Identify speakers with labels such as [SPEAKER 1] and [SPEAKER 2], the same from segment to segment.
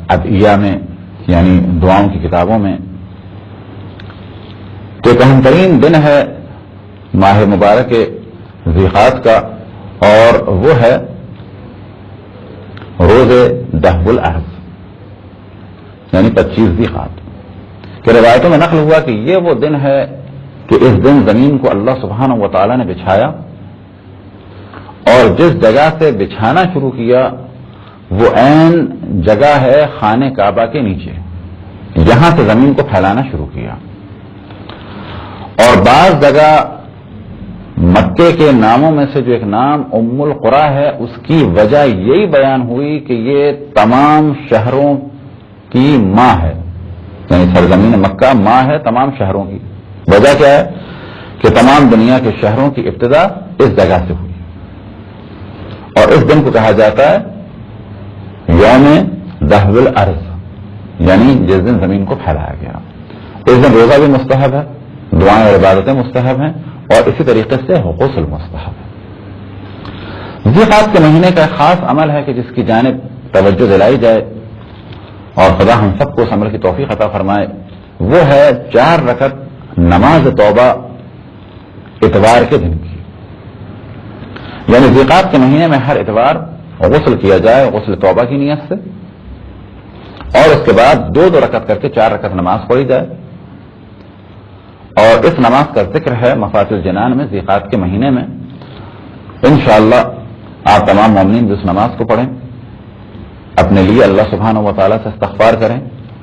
[SPEAKER 1] ادعیہ میں یعنی دعاؤں کی کتابوں میں، تو ایک اہم ترین دن ہے ماہ مبارک ذیقعد کا، اور وہ ہے روز دہب الارض یعنی 25 ذیقعد، کہ روایتوں میں نقل ہوا کہ یہ وہ دن ہے کہ اس دن زمین کو اللہ سبحانہ و تعالی نے بچھایا، اور جس جگہ سے بچھانا شروع کیا وہ عین جگہ ہے خانہ کعبہ کے نیچے، یہاں سے زمین کو پھیلانا شروع کیا۔ اور بعض جگہ مکے کے ناموں میں سے جو ایک نام ام القریٰ ہے، اس کی وجہ یہی بیان ہوئی کہ یہ تمام شہروں کی ماں ہے، یعنی سرزمین مکہ ماں ہے تمام شہروں کی۔ وجہ کیا ہے کہ تمام دنیا کے شہروں کی ابتدا اس جگہ سے ہوئی، اور اس دن کو کہا جاتا ہے یوم دہب الارض، یعنی جس دن زمین کو پھیلایا گیا۔ اس دن روزہ بھی مستحب ہے، دعائیں اور عبادتیں مستحب ہیں، اور اسی طریقے سے غسل مستحب ہے۔ ذیقعد کے مہینے کا خاص عمل ہے کہ جس کی جانب توجہ دلائی جائے، اور خدا ہم سب کو اس عمل کی توفیق عطا فرمائے، وہ ہے 4 رکعت نماز توبہ اتوار کے دن کی، یعنی ذیقعد کے مہینے میں ہر اتوار غسل کیا جائے غسل توبہ کی نیت سے، اور اس کے بعد 2 رکعت کر کے 4 رکعت نماز پڑھی جائے۔ اور اس نماز کا ذکر ہے مفاتح الجنان میں ذیقعد کے مہینے میں۔ انشاءاللہ آپ تمام مومنین بھی اس نماز کو پڑھیں، اپنے لیے اللہ سبحانہ و تعالیٰ سے استغفار کریں،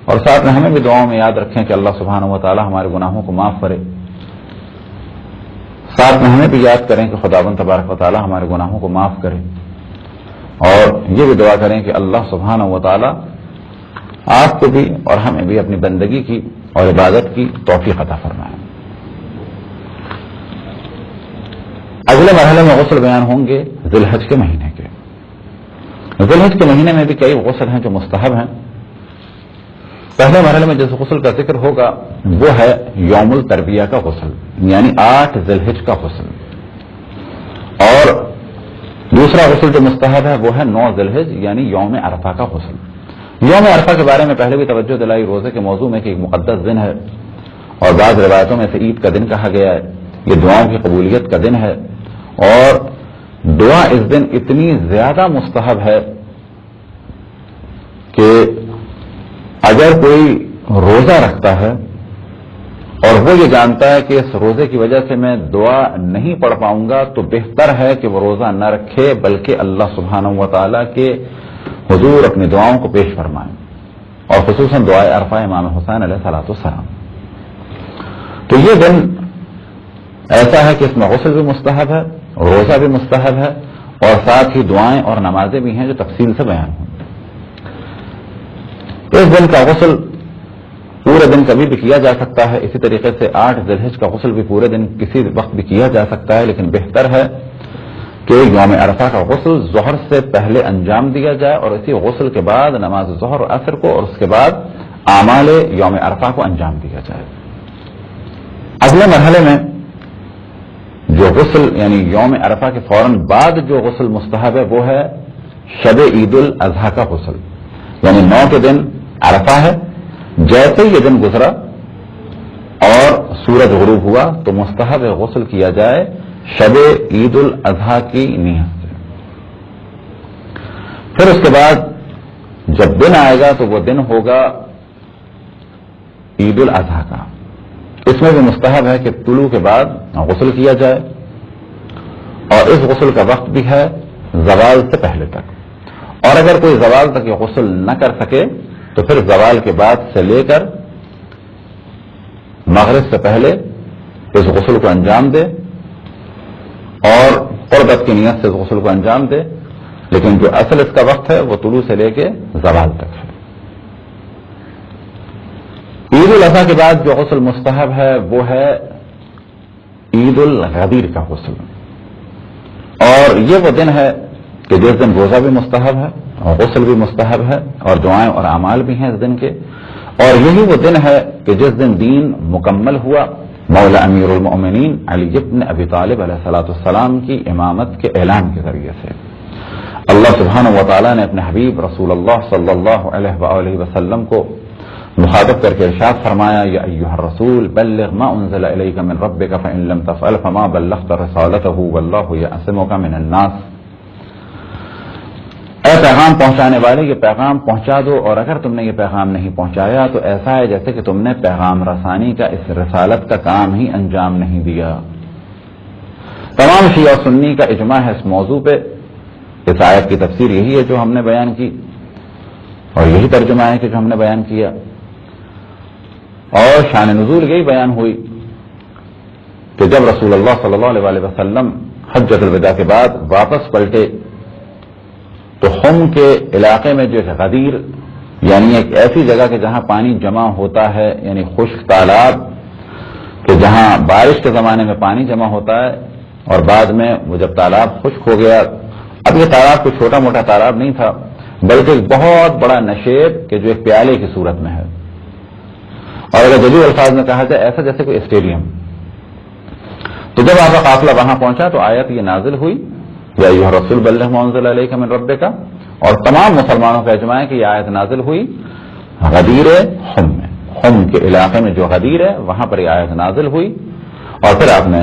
[SPEAKER 1] اور ساتھ میں ہمیں بھی دعاؤں میں یاد رکھیں کہ اللہ سبحانہ و تعالیٰ ہمارے گناہوں کو معاف کرے۔ ساتھ میں ہمیں بھی یاد کریں کہ خداوند تبارک و تعالیٰ ہمارے گناہوں کو معاف کرے، اور یہ بھی دعا کریں کہ اللہ سبحانہ و تعالیٰ آپ کو بھی اور ہمیں بھی اپنی بندگی کی اور عبادت کی توفیق عطا فرمائے۔ اگلے مرحلے میں غسل بیان ہوں گے ذی الحج کے مہینے کے۔ ذی الحج کے مہینے میں بھی کئی غسل ہیں جو مستحب ہیں۔ پہلے مرحلے میں جس غسل کا ذکر ہوگا وہ ہے یوم الترویہ کا غسل، یعنی 8 ذی الحج کا غسل، اور دوسرا غسل جو مستحب ہے وہ ہے 9 ذی الحج یعنی یوم عرفہ کا غسل۔ یوم عرفہ کے بارے میں پہلے بھی توجہ دلائی روزے کے موضوع میں کہ ایک مقدس دن ہے، اور بعض روایتوں میں سے عید کا دن کہا گیا ہے۔ یہ دعاؤں کی قبولیت کا دن ہے، اور دعا اس دن اتنی زیادہ مستحب ہے کہ اگر کوئی روزہ رکھتا ہے اور وہ یہ جانتا ہے کہ اس روزے کی وجہ سے میں دعا نہیں پڑھ پاؤں گا، تو بہتر ہے کہ وہ روزہ نہ رکھے، بلکہ اللہ سبحانہ و تعالیٰ کے حضور اپنی دعاؤں کو پیش فرمائیں، اور خصوصاً دعائے عرفہ امام حسین علیہ الصلوۃ والسلام۔ تو یہ دن ایسا ہے کہ اس میں غسل بھی مستحب ہے، روزہ بھی مستحب ہے، اور ساتھ ہی دعائیں اور نمازیں بھی ہیں جو تفصیل سے بیان ہوں۔ اس دن کا غسل پورے دن کبھی بھی کیا جا سکتا ہے، اسی طریقے سے 8 ذی الحج کا غسل بھی پورے دن کسی وقت بھی کیا جا سکتا ہے، لیکن بہتر ہے کہ یوم عرفہ کا غسل ظہر سے پہلے انجام دیا جائے، اور اسی غسل کے بعد نماز ظہر اور عصر کو، اور اس کے بعد اعمال یوم عرفہ کو انجام دیا جائے۔ اگلے مرحلے میں جو غسل یعنی یوم عرفہ کے فوراً بعد جو غسل مستحب ہے وہ ہے شب عید الاضحیٰ کا غسل، یعنی 9 کے دن عرفہ ہے، جیسے یہ دن گزرا اور سورج غروب ہوا تو مستحب غسل کیا جائے شب عید الاضحیٰ کی نیت سے۔ پھر اس کے بعد جب دن آئے گا تو وہ دن ہوگا عید الاضحیٰ کا۔ اس میں بھی مستحب ہے کہ طلوع کے بعد غسل کیا جائے، اور اس غسل کا وقت بھی ہے زوال سے پہلے تک، اور اگر کوئی زوال تک یہ غسل نہ کر سکے تو پھر زوال کے بعد سے لے کر مغرب سے پہلے اس غسل کو انجام دے، اور قربت کی نیت سے اس غسل کو انجام دے، لیکن جو اصل اس کا وقت ہے وہ طلوع سے لے کے زوال تک ہے۔ عید الاضحیٰ کے بعد جو غسل مستحب ہے وہ ہے عید الغدیر کا غسل، اور یہ وہ دن ہے کہ جس دن روزہ بھی مستحب ہے اور غسل بھی مستحب ہے، اور دعائیں اور اعمال بھی ہیں اس دن کے، اور یہی وہ دن ہے کہ جس دن دین مکمل ہوا مولا امیر المؤمنین علی بن ابی طالب علیہ الصلوۃ والسلام کی امامت کے اعلان کے ذریعے سے۔ اللہ سبحانہ و تعالیٰ نے اپنے حبیب رسول اللہ صلی اللہ علیہ وآلہ وسلم کو مخاطب کر کے ارشاد فرمایا یا ایھا الرسول بلغ ما انزل الیک من ربک فان لم تفعل فما بلغت رسالته واللہ یعصمک من الناس. اے پیغام پہنچانے والے یہ پیغام پہنچا دو، اور اگر تم نے یہ پیغام نہیں پہنچایا تو ایسا ہے جیسے کہ تم نے پیغام رسانی کا اس رسالت کا کام ہی انجام نہیں دیا. تمام شیعہ و سنی کا اجماع ہے اس موضوع پہ. اس آیت کی تفسیر یہی ہے جو ہم نے بیان کی، اور یہی ترجمہ ہے کہ جو ہم نے بیان کیا، اور شان نزول یہی بیان ہوئی کہ جب رسول اللہ صلی اللہ علیہ وسلم حجۃ الوداع کے بعد واپس پلٹے تو حم کے علاقے میں جو ایک غدیر یعنی ایک ایسی جگہ کہ جہاں پانی جمع ہوتا ہے، یعنی خشک تالاب کہ جہاں بارش کے زمانے میں پانی جمع ہوتا ہے اور بعد میں وہ جب تالاب خشک ہو گیا، اب یہ تالاب کوئی چھوٹا موٹا تالاب نہیں تھا بلکہ ایک بہت بڑا نشیب کہ جو ایک پیالے کی صورت میں ہے، اور اگر جدید الفاظ میں کہا جائے ایسا جیسے کوئی اسٹیڈیم. تو جب آپ کا قافلہ وہاں پہنچا تو آیت یہ نازل ہوئی یا ایھا الرسول بلغ ما انزل الیک من ربک، اور تمام مسلمانوں کا اجماع ہے کہ یہ آیت نازل ہوئی غدیر حم میں، حم کے علاقے میں جو غدیر ہے وہاں پر یہ آیت نازل ہوئی. اور پھر آپ نے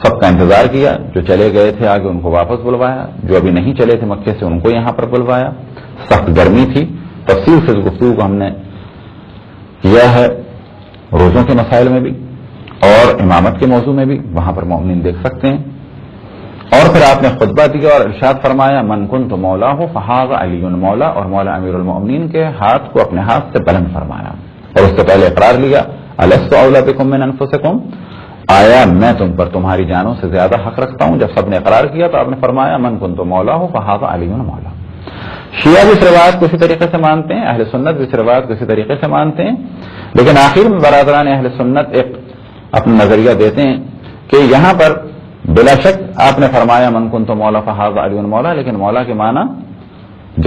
[SPEAKER 1] سب کا انتظار کیا، جو چلے گئے تھے آگے ان کو واپس بلوایا، جو ابھی نہیں چلے تھے مکے سے ان کو یہاں پر بلوایا. سخت گرمی تھی، تفصیل سے گفتگو کو ہم نے کیا ہے روزوں کے مسائل میں بھی اور امامت کے موضوع میں بھی، وہاں پر مومنین دیکھ سکتے ہیں. اور پھر آپ نے خطبہ دیا اور ارشاد فرمایا من کنت مولاه فهذا علی مولا، اور مولا امیر المؤمنین کے ہاتھ کو اپنے ہاتھ سے بلند فرمایا، اور اس سے پہلے اقرار لیا الست اولی بکم من انفسکم، آیا میں تم پر تمہاری جانوں سے زیادہ حق رکھتا ہوں. جب سب نے اقرار کیا تو آپ نے فرمایا من کنت مولاه فهذا علی مولا. شیعہ بھی اس روایت کو اسی طریقے سے مانتے ہیں، اہل سنت بھی اس روایت کو اسی طریقے سے مانتے ہیں، لیکن آخر میں برادران اہل سنت ایک اپنا نظریہ دیتے ہیں کہ یہاں پر بلا شک آپ نے فرمایا من کنت مولا فہذا علی مولا، لیکن مولا کے معنی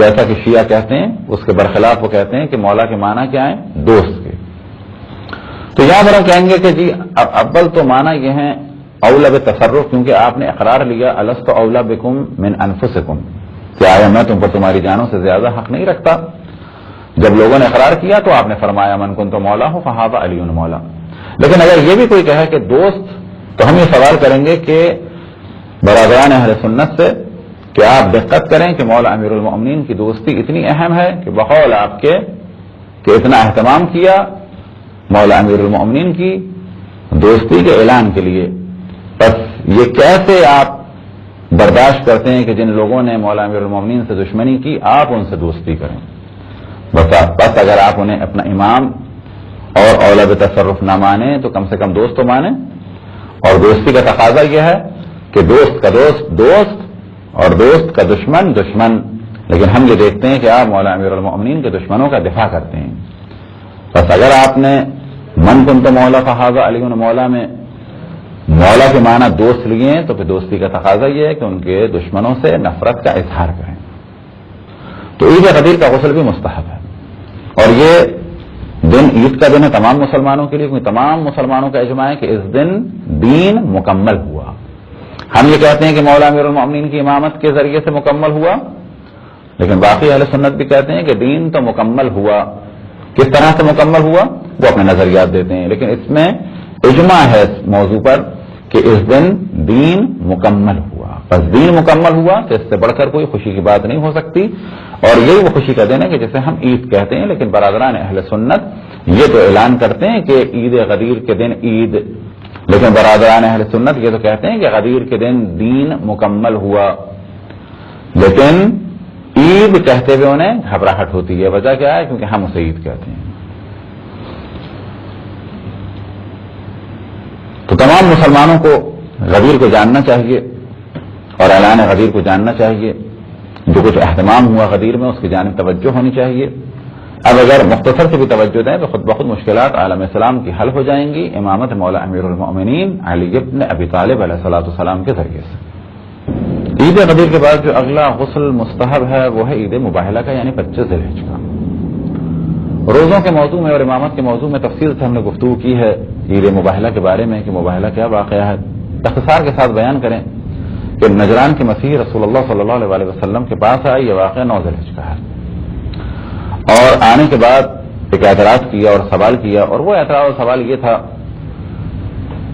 [SPEAKER 1] جیسا کہ شیعہ کہتے ہیں اس کے برخلاف وہ کہتے ہیں کہ مولا کے معنی کیا ہیں؟ دوست کے. تو یہاں پر ہم کہیں گے کہ جی اول تو معنی یہ ہیں اولا بتصرف، کیونکہ آپ نے اقرار لیا الست اولا بکم من انفسکم، کہ آیا میں تم پر تمہاری جانوں سے زیادہ حق نہیں رکھتا. جب لوگوں نے اقرار کیا تو آپ نے فرمایا من کنت مولا فہذا علی مولا. لیکن اگر یہ بھی کوئی کہے کہ دوست، تو ہم یہ سوال کریں گے کہ برادران اہل سنت سے کہ آپ دقت کریں کہ مولا امیر المؤمنین کی دوستی اتنی اہم ہے کہ بقول آپ کے کہ اتنا اہتمام کیا مولا امیر المؤمنین کی دوستی کے اعلان کے لیے. بس یہ کیسے آپ برداشت کرتے ہیں کہ جن لوگوں نے مولا امیر المؤمنین سے دشمنی کی آپ ان سے دوستی کریں؟ بس اگر آپ انہیں اپنا امام اور اولا بتصرف نہ مانیں تو کم سے کم دوست تو مانیں. اور دوستی کا تقاضا یہ ہے کہ دوست کا دوست دوست اور دوست کا دشمن دشمن. لیکن ہم یہ دیکھتے ہیں کہ آپ مولا امیر المؤمنین کے دشمنوں کا دفاع کرتے ہیں. بس اگر آپ نے من کنت مولا فہذا علی مولا میں مولا کے معنی دوست لیے ہیں تو پھر دوستی کا تقاضا یہ ہے کہ ان کے دشمنوں سے نفرت کا اظہار کریں. تو عید غدیر کا غسل بھی مستحب ہے، اور یہ دن عید کا دن ہے تمام مسلمانوں کے لیے، کیونکہ تمام مسلمانوں کا اجماع ہے کہ اس دن دین مکمل ہوا. ہم یہ کہتے ہیں کہ مولا امیر المؤمنین کی امامت کے ذریعے سے مکمل ہوا، لیکن باقی اہل سنت بھی کہتے ہیں کہ دین تو مکمل ہوا. کس طرح سے مکمل ہوا وہ اپنے نظریات دیتے ہیں، لیکن اس میں اجماع ہے اس موضوع پر کہ اس دن دین مکمل ہوا. بس دین مکمل ہوا تو اس سے بڑھ کر کوئی خوشی کی بات نہیں ہو سکتی، اور یہی وہ خوشی کا دن ہے کہ جسے ہم عید کہتے ہیں. لیکن برادران اہل سنت یہ تو اعلان کرتے ہیں کہ عید غدیر کے دن عید، لیکن برادران اہل سنت یہ تو کہتے ہیں کہ غدیر کے دن دین مکمل ہوا. لیکن عید کہتے ہوئے انہیں گھبراہٹ ہوتی ہے. وجہ کیا ہے؟ کیونکہ ہم اسے عید کہتے ہیں. تو تمام مسلمانوں کو غدیر کو جاننا چاہیے اور اعلان غدیر کو جاننا چاہیے. جو کچھ اہتمام ہوا غدیر میں اس کی جانب توجہ ہونی چاہیے. اب اگر مختصر سے بھی توجہ دیں تو خود بخود مشکلات عالم اسلام کی حل ہو جائیں گی امامت مولا امیر المؤمنین علی ابن ابی طالب علیہ الصلوۃ والسلام کے ذریعے سے. عید غدیر کے بعد جو اگلا غسل مستحب ہے وہ ہے عید مباہلہ کا، یعنی 25 ذی الحجہ کا. روزوں کے موضوع میں اور امامت کے موضوع میں تفصیل سے ہم نے گفتگو کی ہے عید مباہلہ کے بارے میں کہ مباہلہ کیا واقعہ ہے. اختصار کے ساتھ بیان کریں کہ نجران کی مسیح رسول اللہ صلی اللہ علیہ وسلم کے پاس آئی. یہ واقعہ 9 ذی الحجہ کا ہے. اور آنے کے بعد ایک اعتراض کیا اور سوال کیا, اور وہ اعتراض اور سوال یہ تھا,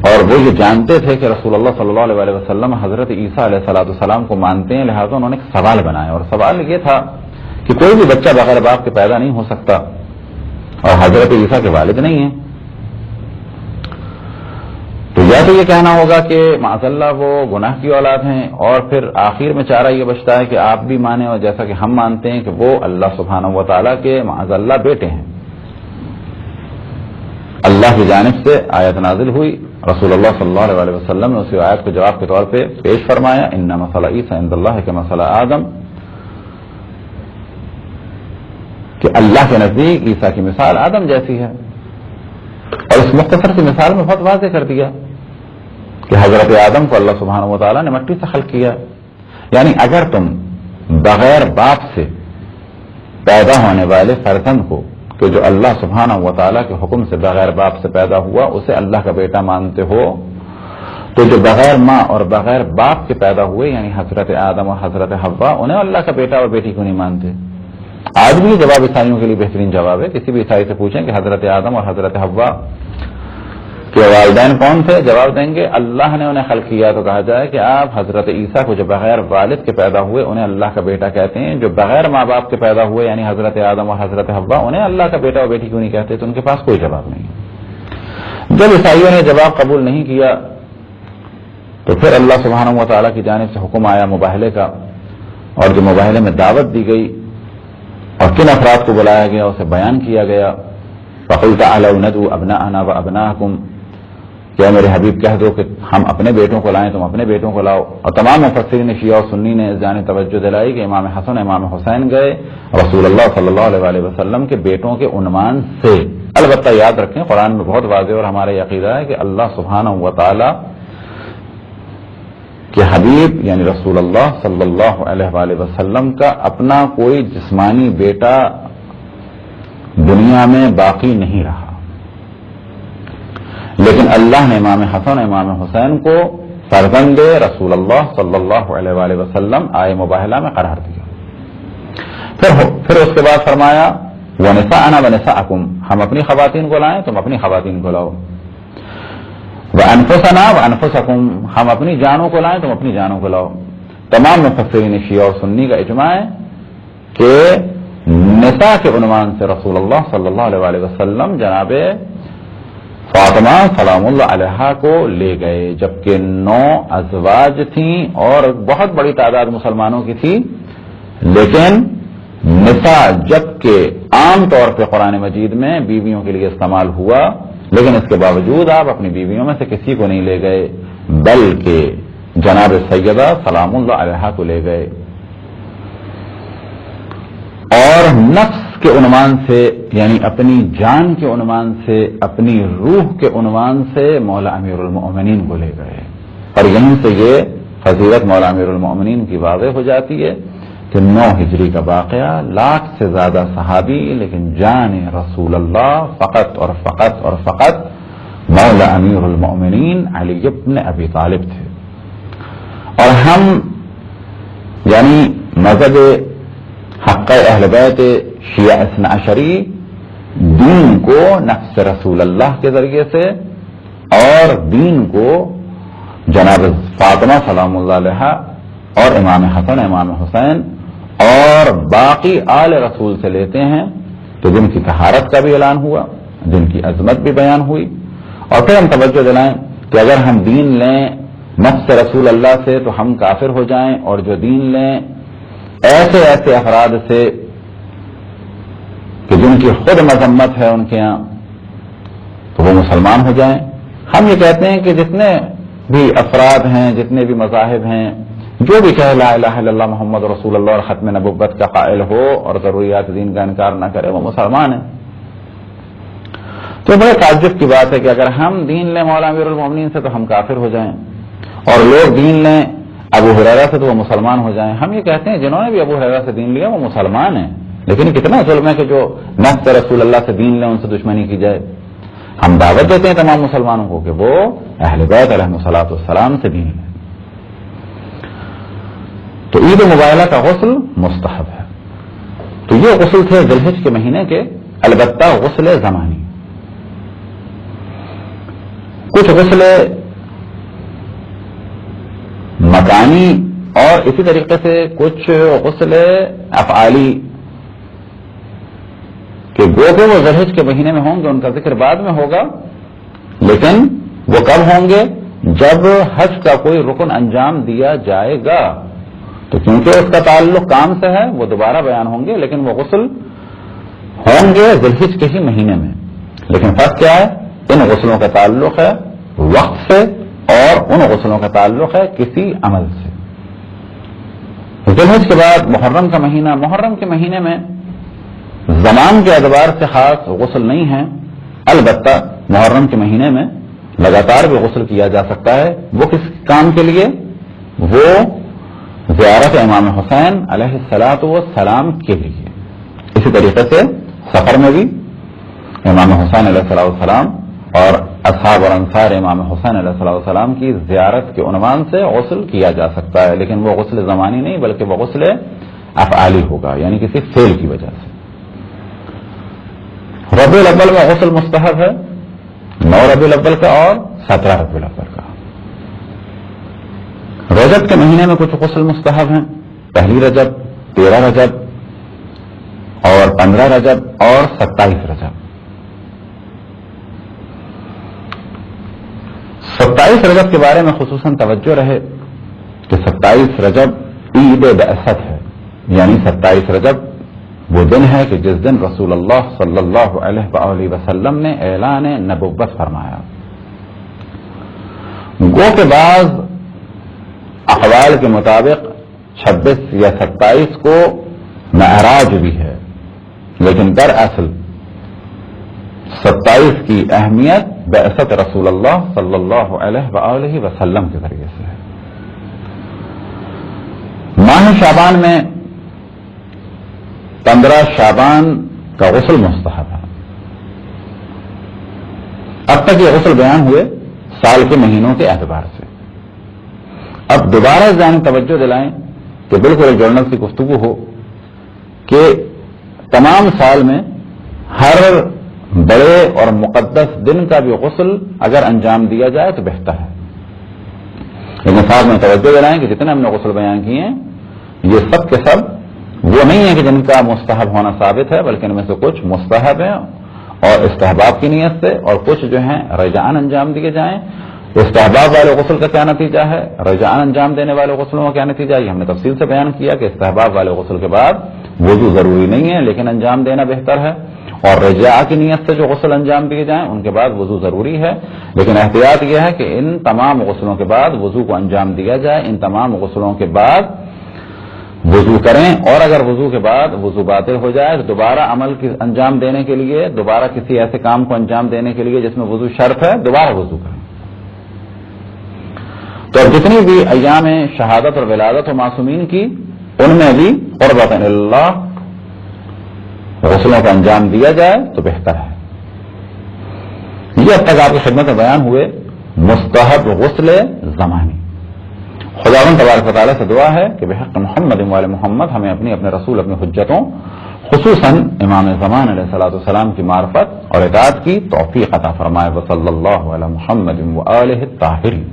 [SPEAKER 1] اور وہ یہ جانتے تھے کہ رسول اللہ صلی اللہ علیہ وسلم حضرت عیسیٰ علیہ السلام کو مانتے ہیں, لہٰذا انہوں نے ایک سوال بنایا, اور سوال یہ تھا کہ کوئی بھی بچہ بغیر باپ کے پیدا نہیں ہو سکتا, اور حضرت عیسیٰ کے والد نہیں ہیں. تو یا تو یہ کہنا ہوگا کہ معاذ اللہ وہ گناہ کی اولاد ہیں, اور پھر آخر میں چارہ یہ بچتا ہے کہ آپ بھی مانیں, اور جیسا کہ ہم مانتے ہیں کہ وہ اللہ سبحانہ و تعالیٰ کے معاذ اللہ بیٹے ہیں. اللہ کی جانب سے آیت نازل ہوئی, رسول اللہ صلی اللہ علیہ وسلم نے اسی آیت کو جواب کے طور پہ پیش فرمایا, ان مثل عیسیٰ عند اللہ کمثل آدم, کہ اللہ کے نزدیک عیسیٰ کی مثال آدم جیسی ہے. اور اس مختصر سی مثال میں بہت واضح کر دیا کہ حضرت آدم کو اللہ سبحانہ و تعالیٰ نے مٹی سے خلق کیا. یعنی اگر تم بغیر باپ سے پیدا ہونے والے فرزند کو, کہ جو اللہ سبحانہ و تعالیٰ کے حکم سے بغیر باپ سے پیدا ہوا, اسے اللہ کا بیٹا مانتے ہو, تو جو بغیر ماں اور بغیر باپ کے پیدا ہوئے یعنی حضرت آدم اور حضرت حوا, انہیں اللہ کا بیٹا اور بیٹی کیوں نہیں مانتے؟ آج بھی یہ جواب عیسائیوں کے لیے بہترین جواب ہے. کسی بھی عیسائی سے پوچھیں کہ حضرت آدم اور حضرت حوا کے والدین کون تھے, جواب دیں گے اللہ نے انہیں خلق کیا. تو کہا جائے کہ آپ حضرت عیسیٰ کو جو بغیر والد کے پیدا ہوئے انہیں اللہ کا بیٹا کہتے ہیں, جو بغیر ماں باپ کے پیدا ہوئے یعنی حضرت آدم اور حضرت حوا, انہیں اللہ کا بیٹا اور بیٹی کیوں نہیں کہتے؟ تو ان کے پاس کوئی جواب نہیں. جب عیسائیوں نے جواب قبول نہیں کیا تو پھر اللہ سبحانہ و تعالیٰ کی جانب سے حکم آیا مباہلے کا, اور جو مباہلے میں دعوت دی گئی اور کن افراد کو بلایا گیا اسے بیان کیا گیا. فَقُلْ تَعَالَوْا نَدْعُوا أَبْنَاءَنَا وَأَبْنَاءَكُمْ, کیا میرے حبیب کہہ دو کہ ہم اپنے بیٹوں کو لائیں, تم اپنے بیٹوں کو لاؤ. اور تمام مفسرین شیعہ اور سنی نے اس جانب توجہ دلائی کہ امام حسن امام حسین گئے رسول اللہ صلی اللہ علیہ وسلم کے بیٹوں کے عنوان سے. البتہ یاد رکھیں قرآن میں بہت واضح اور ہمارا عقیدہ ہے کہ اللہ سبحانہ و تعالی کہ حبیب یعنی رسول اللہ صلی اللہ علیہ وسلم کا اپنا کوئی جسمانی بیٹا دنیا میں باقی نہیں رہا, لیکن اللہ نے امام حسن امام حسین کو فرزند رسول اللہ صلی اللہ علیہ وسلم آئے مباہلہ میں قرار دیا. پھر اس کے بعد فرمایا وَنِسَاءَنَا وَنِسَاءَكُمْ, ہم اپنی خواتین کو لائیں تم اپنی خواتین کو لاؤ. وَأَنفُسَنَا وَأَنفُسَكُمْ, ہم اپنی جانوں کو لائیں تم اپنی جانوں کو لاؤ. تمام مفسرین شیعہ اور سنی کا اجماع ہے کہ نساء کے عنوان سے رسول اللہ صلی اللہ علیہ وسلم جناب فاطمہ سلام اللہ علیہا کو لے گئے, جبکہ 9 ازواج تھیں اور بہت بڑی تعداد مسلمانوں کی تھی. لیکن نساء جبکہ عام طور پہ قرآن مجید میں بیویوں کے لیے استعمال ہوا, لیکن اس کے باوجود آپ اپنی بیویوں میں سے کسی کو نہیں لے گئے, بلکہ جناب سیدہ سلام اللہ علیہا کو لے گئے. اور نفس کے عنوان سے یعنی اپنی جان کے عنوان سے, اپنی روح کے عنوان سے مولا امیر المؤمنین کو لے گئے. اور یہیں سے یہ فضیلت مولا امیر المؤمنین کی واضح ہو جاتی ہے کہ 9 ہجری کا واقعہ, 100,000 سے زیادہ صحابی, لیکن جان رسول اللہ فقط اور فقط اور فقط مولا امیر المؤمنین علی ابن ابی طالب تھے. اور ہم یعنی مذہب حق اہل بیت شیعہ اثنا عشری دین کو نفس رسول اللہ کے ذریعے سے اور دین کو جناب فاطمہ سلام اللہ علیہ اور امام حسن امام حسین اور باقی آل رسول سے لیتے ہیں, تو جن کی طہارت کا بھی اعلان ہوا, جن کی عظمت بھی بیان ہوئی. اور پھر ہم توجہ دلائیں کہ اگر ہم دین لیں نفس رسول اللہ سے تو ہم کافر ہو جائیں, اور جو دین لیں ایسے ایسے افراد سے کہ جن کی خود مذمت ہے ان کے یہاں, تو وہ مسلمان ہو جائیں. ہم یہ کہتے ہیں کہ جتنے بھی افراد ہیں, جتنے بھی مذاہب ہیں, جو بھی کہے لا الہ الا اللہ محمد رسول اللہ اور ختم نبوت کا قائل ہو اور ضروریات دین کا انکار نہ کرے, وہ مسلمان ہے. تو بڑے تعجب کی بات ہے کہ اگر ہم دین لیں مولا امیر المومنین سے تو ہم کافر ہو جائیں, اور لوگ دین لیں ابو ہریرہ سے تو وہ مسلمان ہو جائیں. ہم یہ کہتے ہیں جنہوں نے بھی ابو ہریرہ سے دین لیا وہ مسلمان ہیں, لیکن کتنا ظلم ہے کہ جو نفس رسول اللہ سے دین لیں ان سے دشمنی کی جائے. ہم دعوت دیتے ہیں تمام مسلمانوں کو کہ وہ اہل بیت علیہ الصلوۃ والسلام سے دین لیں. تو عید مباہلہ کا غسل مستحب ہے. تو یہ غسل تھے ذی الحج کے مہینے کے، البتہ غسل زمانی. کچھ غسل مکانی اور اسی طریقے سے کچھ غسل افعالی کہ گو کہ وہ ذی الحج کے مہینے میں ہوں گے، ان کا ذکر بعد میں ہوگا، لیکن وہ کب ہوں گے؟ جب حج کا کوئی رکن انجام دیا جائے گا. تو کیونکہ اس کا تعلق کام سے ہے وہ دوبارہ بیان ہوں گے، لیکن وہ غسل ہوں گے ذی الحج کے ہی مہینے میں. لیکن فرق کیا ہے؟ ان غسلوں کا تعلق ہے وقت سے اور ان غسلوں کا تعلق ہے کسی عمل سے. ذی الحج کے بعد محرم کا مہینہ، محرم کے مہینے میں زمان کے اعتبار سے خاص غسل نہیں ہے، البتہ محرم کے مہینے میں لگاتار بھی غسل کیا جا سکتا ہے. وہ کس کام کے لیے؟ وہ زیارت امام حسین علیہ الصلاۃ والسلام کے لیے. اسی طریقے سے سفر میں بھی امام حسین علیہ الصلاۃ والسلام اور اصحاب اور انصار امام حسین علیہ الصلاۃ والسلام کی زیارت کے عنوان سے غسل کیا جا سکتا ہے، لیکن وہ غسل زمانی نہیں بلکہ وہ غسل افعالی ہوگا، یعنی کسی فعل کی وجہ سے. ربیع الاول میں غسل مستحب ہے، 9 ربیع الاول کا اور 17 ربیع الاول کا. رجب کے مہینے میں کچھ غسل مستحب ہیں، 1 رجب، 13 رجب اور 15 رجب اور 27 رجب. 27 رجب کے بارے میں خصوصاً توجہ رہے کہ 27 رجب عید بعثت ہے، یعنی 27 رجب وہ دن ہے کہ جس دن رسول اللہ صلی اللہ علیہ وآلہ وسلم نے اعلان نبوت فرمایا. گو کے بعض احوال کے مطابق 26 یا 27 کو معراج بھی ہے، لیکن دراصل 27 کی اہمیت بعثت رسول اللہ صلی اللہ علیہ وآلہ وسلم کے ذریعے سے ہے. ماہ شعبان میں 15 شعبان کا غسل مستحب ہے. اب تک یہ غسل بیان ہوئے سال کے مہینوں کے اعتبار سے. اب دوبارہ ذہن توجہ دلائیں کہ بالکل ایک جرنل کی گفتگو ہو کہ تمام سال میں ہر بڑے اور مقدس دن کا بھی غسل اگر انجام دیا جائے تو بہتر ہے. لیکن ساتھ میں توجہ دلائیں کہ جتنے ہم نے غسل بیان کیے ہیں یہ سب کے سب وہ نہیں ہے کہ جن کا مستحب ہونا ثابت ہے، بلکہ ان میں سے کچھ مستحب ہیں اور استحباب کی نیت سے، اور کچھ جو ہیں رجعان انجام دیے جائیں. استحباب والے غسل کا کیا نتیجہ ہے، رجعان انجام دینے والے غسلوں کا کیا نتیجہ ہے، یہ ہم نے تفصیل سے بیان کیا کہ استحباب والے غسل کے بعد وضو ضروری نہیں ہے لیکن انجام دینا بہتر ہے، اور رجاء کی نیت سے جو غسل انجام دیے جائیں ان کے بعد وضو ضروری ہے. لیکن احتیاط یہ ہے کہ ان تمام غسلوں کے بعد وضو کو انجام دیا جائے، ان تمام غسلوں کے بعد وضو کریں، اور اگر وضو کے بعد وضو باطل ہو جائے تو دوبارہ عمل کی انجام دینے کے لیے، دوبارہ کسی ایسے کام کو انجام دینے کے لیے جس میں وضو شرط ہے، دوبارہ وضو کریں. تو جتنی بھی ایام شہادت اور ولادت و معصومین کی ان میں بھی قربۃ اللہ غسلوں کا انجام دیا جائے تو بہتر ہے. یہ اب تک آپ کی خدمت میں بیان ہوئے مستحب غسل زمانی. خداوند تبارک و تعالیٰ سے دعا ہے کہ بحق محمد وآل محمد ہمیں اپنے رسول اپنی حجتوں خصوصاً امام زمان علیہ الصلوۃ والسلام کی معرفت اور اطاعت کی توفیق عطا فرمائے. وصلی اللہ علی محمد وآلہ الطاہرین.